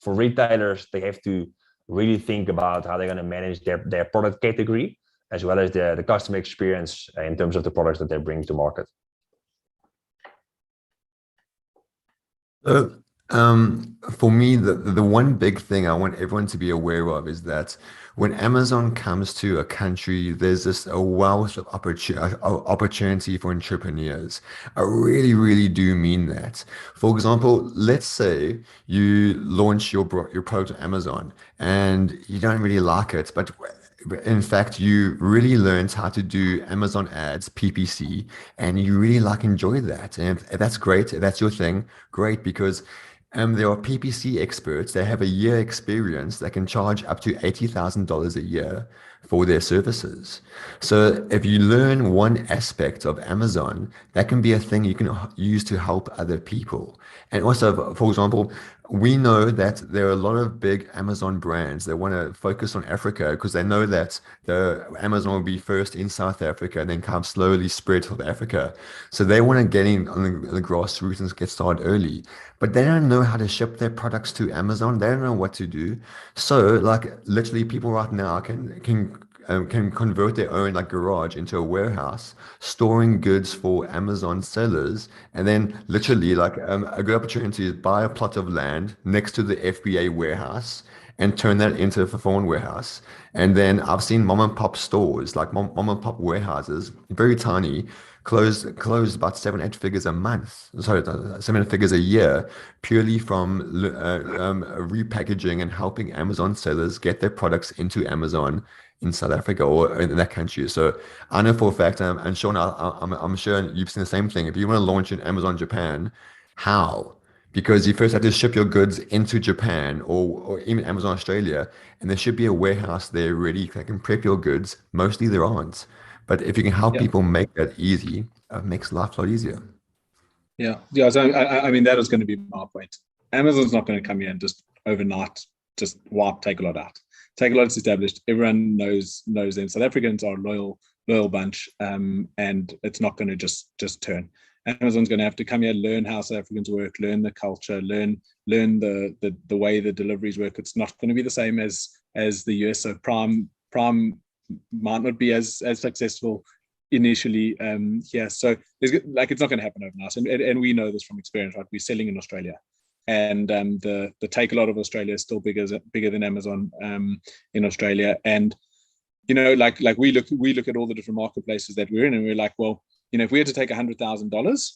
For retailers, they have to really think about how they're going to manage their product category, as well as the customer experience in terms of the products that they bring to market. For me, the one big thing I want everyone to be aware of is that when Amazon comes to a country, there's a wealth of opportunity for entrepreneurs. I really, really do mean that. For example, let's say you launch your product on Amazon and you don't really like it, but in fact, you really learned how to do Amazon ads, PPC, and you really enjoy that. And if that's great, if that's your thing, great, because there are PPC experts that have a year experience that can charge up to $80,000 a year for their services. So if you learn one aspect of Amazon, that can be a thing you can use to help other people. And also, for example, we know that there are a lot of big Amazon brands that want to focus on Africa because they know that the Amazon will be first in South Africa and then kind of slowly spread to Africa. So they want to get in on the grassroots and get started early, but they don't know how to ship their products to Amazon. They don't know what to do. So like literally people right now can convert their own like garage into a warehouse, storing goods for Amazon sellers, and then literally like a good opportunity is buy a plot of land next to the FBA warehouse and turn that into a fulfillment warehouse. And then I've seen mom and pop stores, like mom and pop warehouses, very tiny, close about 7 8 figures a month. Sorry, 7 figures a year, purely from repackaging and helping Amazon sellers get their products into Amazon in South Africa or in that country. So I know for a fact, and Sean, I'm sure you've seen the same thing. If you want to launch in Amazon Japan, how? Because you first have to ship your goods into Japan or even Amazon Australia, and there should be a warehouse there ready that can prep your goods. Mostly there aren't. But if you can help Yeah. people make that easy, it makes life a lot easier. Yeah. So I mean, that is going to be my point. Amazon's not going to come here and just overnight just wipe Takealot out. Takealot is established. Everyone knows them. South Africans are a loyal bunch, and it's not going to just turn. Amazon's going to have to come here, learn how South Africans work, learn the culture, learn the way the deliveries work. It's not going to be the same as the US. So Prime might not be as successful initially here. So it's not going to happen overnight, and we know this from experience, right? We're selling in Australia, and the Takealot of Australia is still bigger than Amazon in Australia. And like we look at all the different marketplaces that we're in, and we're like, well, if we had to take $100,000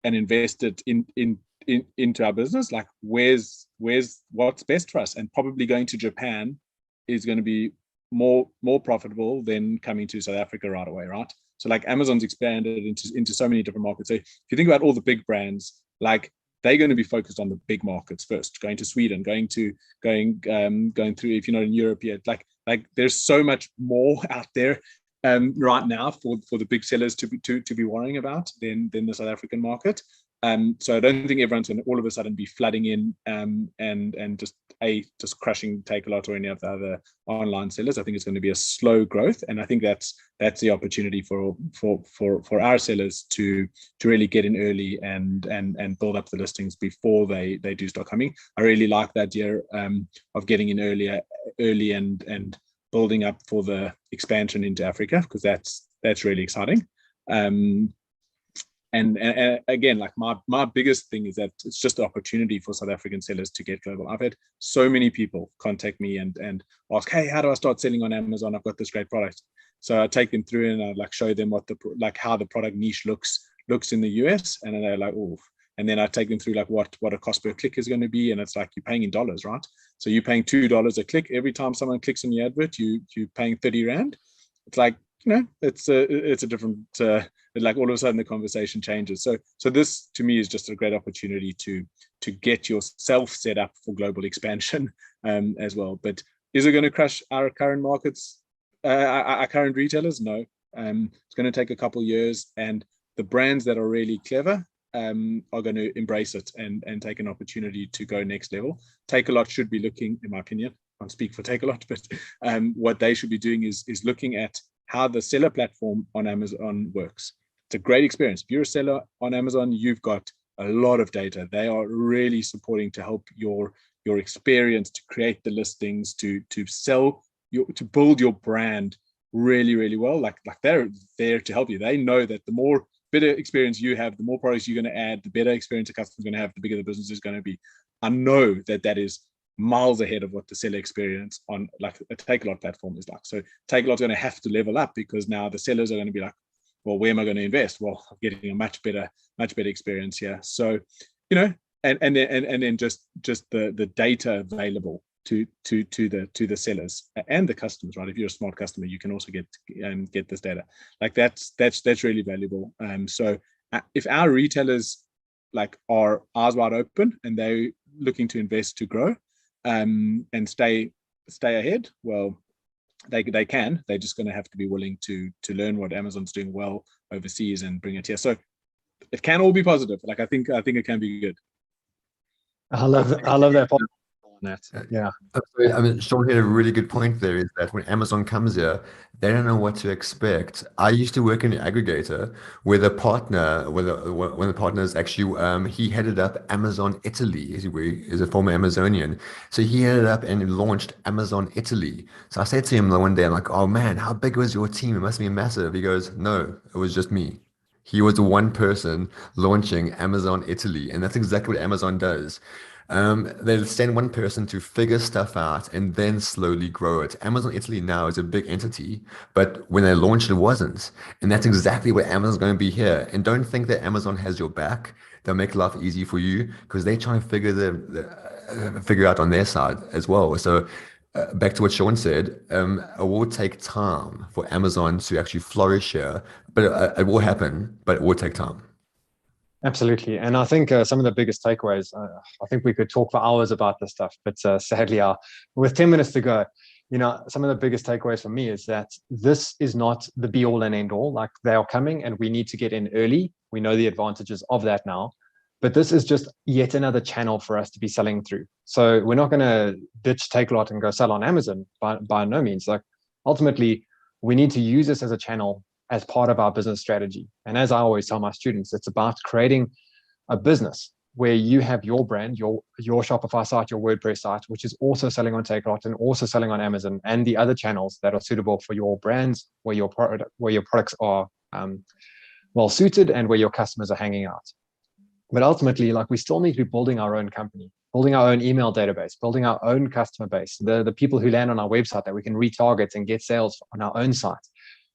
and invest it into our business, like where's what's best for us? And probably going to Japan is going to be more profitable than coming to South Africa right away, right? So like Amazon's expanded into so many different markets. So if you think about all the big brands, like they're going to be focused on the big markets first, going to Sweden, going through, if you're not in Europe yet, like there's so much more out there right now for the big sellers to be worrying about than the South African market. So I don't think everyone's going to all of a sudden be flooding in and just crushing Takealot or any of the other online sellers. I think it's going to be a slow growth, and I think that's the opportunity for our sellers to really get in early and build up the listings before they do start coming. I really like the idea of getting in early and building up for the expansion into Africa, because that's really exciting. And again, like my biggest thing is that it's just the opportunity for South African sellers to get global. I've had so many people contact me and ask, hey, how do I start selling on Amazon? I've got this great product. So I take them through and I like show them how the product niche looks in the US, and then they're like, oh. And then I take them through like what a cost per click is going to be, and it's like you're paying in dollars, right? So you're paying $2 a click every time someone clicks on your advert. You're paying 30 Rand. It's like, it's a different. Like all of a sudden the conversation changes. So this to me is just a great opportunity to get yourself set up for global expansion as well. But is it going to crush our current markets, our current retailers? No. It's going to take a couple of years, and the brands that are really clever are going to embrace it and take an opportunity to go next level. Takealot should be looking, in my opinion, I can't speak for Takealot, but what they should be doing is looking at how the seller platform on Amazon works. It's a great experience. If you're a seller on Amazon, you've got a lot of data. They are really supporting to help your experience, to create the listings, to sell to build your brand really, really well. Like they're there to help you. They know that the more better experience you have, the more products you're going to add, the better experience the customer's going to have, the bigger the business is going to be. I know that is miles ahead of what the seller experience on like a Takealot platform is like. So Takealot's going to have to level up, because now the sellers are going to be like, well, where am I going to invest? Well, I'm getting a much better experience here. So, and then just the data available to the sellers and the customers, right? If you're a smart customer, you can also get this data. Like that's really valuable. So if our retailers like are eyes wide open and they're looking to invest to grow and stay ahead, well, they can. They're just going to have to be willing to learn what Amazon's doing well overseas and bring it here. So it can all be positive. Like I think it can be good. I love that part on that. Yeah. I mean, Sean had a really good point there, is that when Amazon comes here, they don't know what to expect. I used to work in an aggregator where the partner, when the partner is actually, he headed up Amazon Italy. He's a former Amazonian. So he headed up and launched Amazon Italy. So I said to him one day, I'm like, oh man, how big was your team? It must be massive. He goes, no, it was just me. He was the one person launching Amazon Italy, and that's exactly what Amazon does. They'll send one person to figure stuff out and then slowly grow it. Amazon Italy now is a big entity, but when they launched, it wasn't. And that's exactly what Amazon's going to be here. And don't think that Amazon has your back. They'll make life easy for you because they try and figure out on their side as well. So back to what Sean said, it will take time for Amazon to actually flourish here, but it will happen, but it will take time. Absolutely. And I think some of the biggest takeaways, I think we could talk for hours about this stuff, but sadly, with 10 minutes to go, some of the biggest takeaways for me is that this is not the be all and end all. Like, they are coming and we need to get in early. We know the advantages of that now, but this is just yet another channel for us to be selling through. So we're not going to ditch Takealot and go sell on Amazon by no means. Like, ultimately, we need to use this as a channel as part of our business strategy. And as I always tell my students, it's about creating a business where you have your brand, your Shopify site, your WordPress site, which is also selling on Takealot and also selling on Amazon and the other channels that are suitable for your brands, where your products are well suited and where your customers are hanging out. But ultimately, like, we still need to be building our own company, building our own email database, building our own customer base, the people who land on our website that we can retarget and get sales on our own site,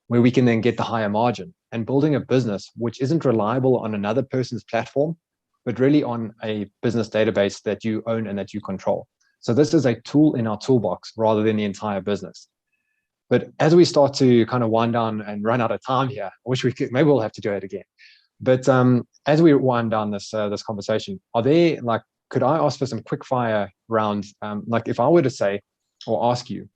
where we can then get the higher margin, and building a business which isn't reliable on another person's platform, but really on a business database that you own and that you control. So this is a tool in our toolbox rather than the entire business. But as we start to kind of wind down and run out of time here, I wish we could, maybe we'll have to do it again. But as we wind down this conversation, could I ask for some quick fire rounds? Like, if I were to say or ask you,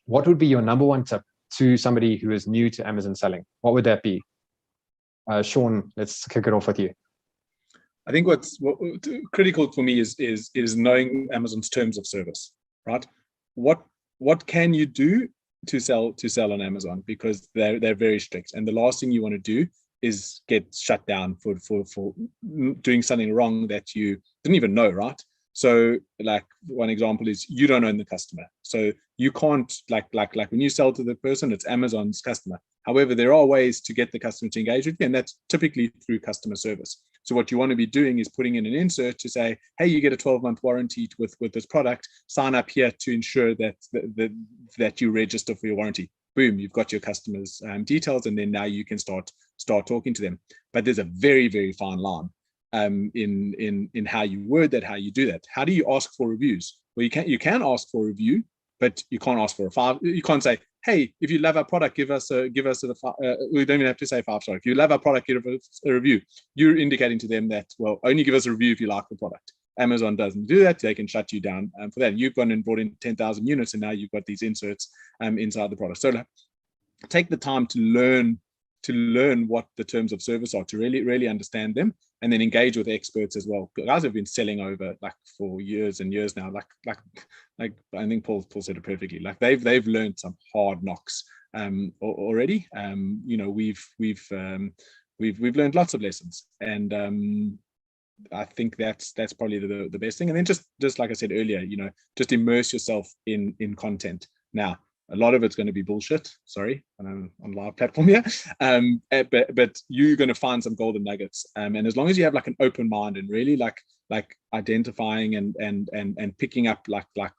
what would be your number one tip to somebody who is new to Amazon selling? What would that be? Sean, let's kick it off with you. I think what's critical for me is knowing Amazon's terms of service, right? What can you do to sell on Amazon? Because they're very strict, and the last thing you want to do is get shut down for doing something wrong that you didn't even know, right? So, like, one example is you don't own the customer. So you can't, like when you sell to the person, it's Amazon's customer. However, there are ways to get the customer to engage with you, and that's typically through customer service. So what you want to be doing is putting in an insert to say, hey, you get a 12-month warranty with this product. Sign up here to ensure that you register for your warranty. Boom, you've got your customers' details, and then now you can start talking to them. But there's a very, very fine line in how you word that, how you do that. How do you ask for reviews? Well, you can ask for a review, but you can't ask for a 5. You can't say, hey, if you love our product, give us we don't even have to say 5-star. If you love our product, give us a review. You're indicating to them that, well, only give us a review if you like the product. Amazon doesn't do that. They can shut you down for that. You've gone and brought in 10,000 units, and now you've got these inserts inside the product. So take the time to learn what the terms of service are, to really understand them, and then engage with experts as well. Guys have been selling over for years and years now. Like I think Paul said it perfectly. Like, they've learned some hard knocks already. We've learned lots of lessons, and I think that's probably the best thing. And then just like I said earlier, just immerse yourself in content. Now, a lot of it's going to be bullshit. Sorry, on live platform here, but you're going to find some golden nuggets. And as long as you have like an open mind and really like identifying and picking up like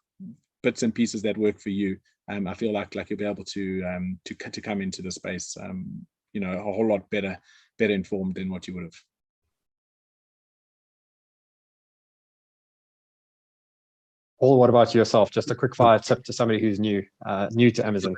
bits and pieces that work for you, I feel like you'll be able to come into the space, a whole lot better informed than what you would have. Paul, what about yourself? Just a quick fire tip to somebody who's new to Amazon.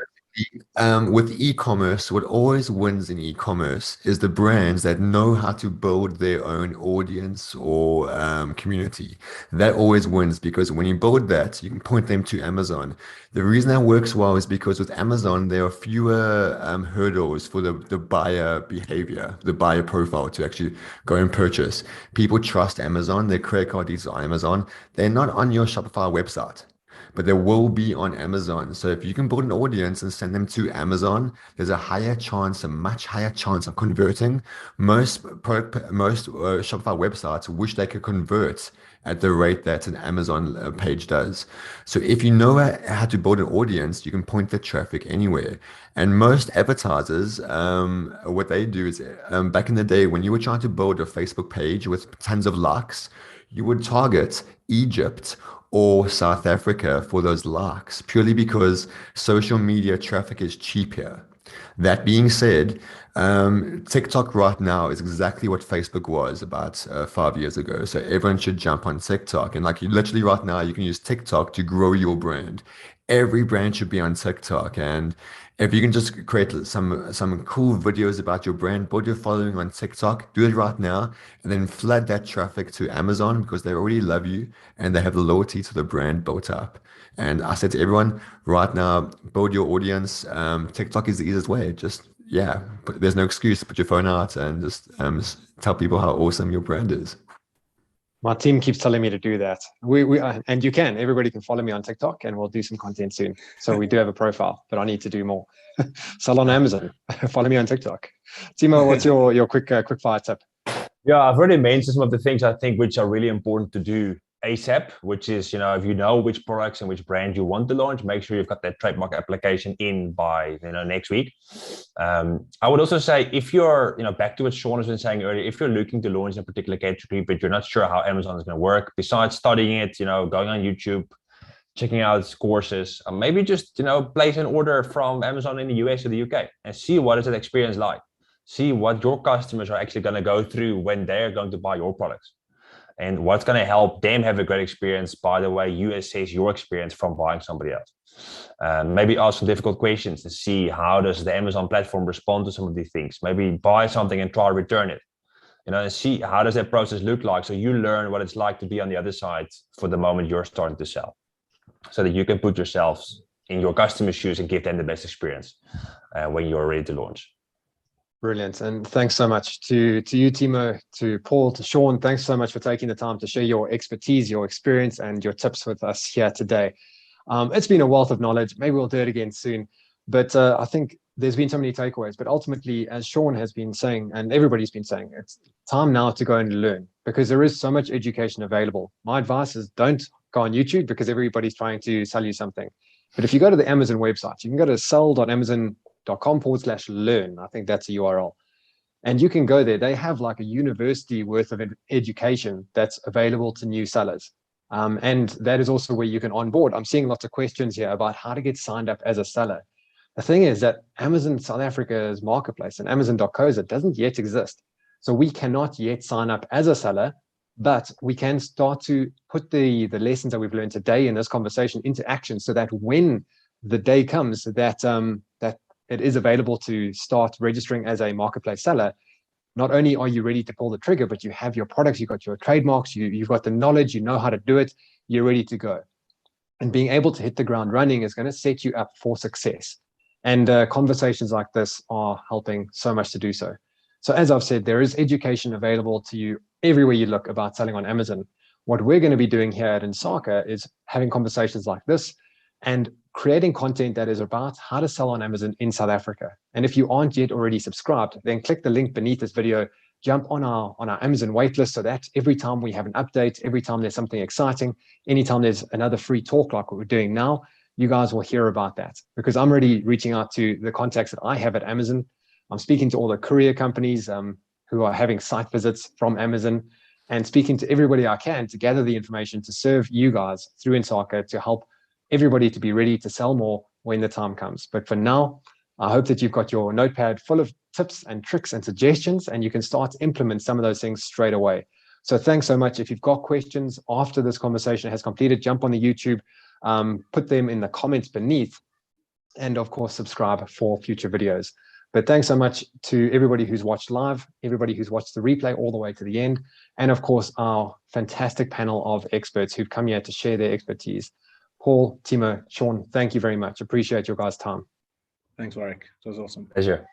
With e-commerce, what always wins in e-commerce is the brands that know how to build their own audience or community. That always wins because when you build that, you can point them to Amazon. The reason that works well is because with Amazon, there are fewer hurdles for the buyer behavior, the buyer profile to actually go and purchase. People trust Amazon, their credit card details are Amazon. They're not on your Shopify website, but they will be on Amazon. So if you can build an audience and send them to Amazon, there's a higher chance, a much higher chance of converting. Most Shopify websites wish they could convert at the rate that an Amazon page does. So if you know how to build an audience, you can point the traffic anywhere. And most advertisers, what they do is back in the day when you were trying to build a Facebook page with tons of likes, you would target Egypt or South Africa for those likes, purely because social media traffic is cheap here. That being said, TikTok right now is exactly what Facebook was about 5 years ago. So everyone should jump on TikTok. And like you literally right now, you can use TikTok to grow your brand. Every brand should be on TikTok. And if you can just create some cool videos about your brand, build your following on TikTok, do it right now, and then flood that traffic to Amazon because they already love you and they have the loyalty to the brand built up. And I said to everyone right now, build your audience. TikTok is the easiest way. Just, yeah, but there's no excuse. Put your phone out and just tell people how awesome your brand is. My team keeps telling me to do that. And you can. Everybody can follow me on TikTok, and we'll do some content soon. So we do have a profile, but I need to do more. Sell on Amazon. Follow me on TikTok. Timo, what's your quick fire tip? Yeah, I've already mentioned some of the things I think which are really important to do ASAP, which is, if you know which products and which brand you want to launch, make sure you've got that trademark application in by, next week. I would also say if you're, back to what Sean has been saying earlier, if you're looking to launch a particular category, but you're not sure how Amazon is going to work, besides studying it, going on YouTube, checking out courses, maybe just, place an order from Amazon in the US or the UK and see what is that experience like. See what your customers are actually going to go through when they're going to buy your products, and what's going to help them have a great experience by the way you assess your experience from buying somebody else. Maybe ask some difficult questions to see how does the Amazon platform respond to some of these things. Maybe buy something and try to return it, and see how does that process look like, so you learn what it's like to be on the other side for the moment you're starting to sell, so that you can put yourselves in your customer's shoes and give them the best experience when you're ready to launch. Brilliant. And thanks so much to you, Timo, to Paul, to Sean. Thanks so much for taking the time to share your expertise, your experience, and your tips with us here today. It's been a wealth of knowledge. Maybe we'll do it again soon. But I think there's been so many takeaways. But ultimately, as Sean has been saying, and everybody's been saying, it's time now to go and learn, because there is so much education available. My advice is don't go on YouTube, because everybody's trying to sell you something. But if you go to the Amazon website, you can go to sell.amazon.com/learn. I think that's a URL. And you can go there. They have like a university worth of education that's available to new sellers. And that is also where you can onboard. I'm seeing lots of questions here about how to get signed up as a seller. The thing is that Amazon South Africa's marketplace and Amazon.co.za doesn't yet exist. So we cannot yet sign up as a seller, but we can start to put the lessons that we've learned today in this conversation into action, so that when the day comes that that it is available to start registering as a marketplace seller, not only are you ready to pull the trigger, but you have your products, you've got your trademarks, you've got the knowledge, you know how to do it, you're ready to go. And being able to hit the ground running is going to set you up for success. And conversations like this are helping so much to do so. So as I've said, there is education available to you everywhere you look about selling on Amazon. What we're going to be doing here at Insaka is having conversations like this and creating content that is about how to sell on Amazon in South Africa. And if you aren't yet already subscribed, then click the link beneath this video, jump on our Amazon waitlist, so that every time we have an update, every time there's something exciting, anytime there's another free talk like what we're doing now, you guys will hear about that. Because I'm already reaching out to the contacts that I have at Amazon. I'm speaking to all the courier companies who are having site visits from Amazon, and speaking to everybody I can to gather the information to serve you guys through Insaka to help everybody to be ready to sell more when the time comes. But for now, I hope that you've got your notepad full of tips and tricks and suggestions, and you can start to implement some of those things straight away. So thanks so much. If you've got questions after this conversation has completed, jump on the YouTube, put them in the comments beneath, and of course, subscribe for future videos. But thanks so much to everybody who's watched live, everybody who's watched the replay all the way to the end, and of course, our fantastic panel of experts who've come here to share their expertise. Paul, Timo, Sean, thank you very much. Appreciate your guys' time. Thanks, Warwick. It was awesome. Pleasure.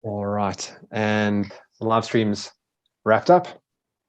All right, and the live stream's wrapped up.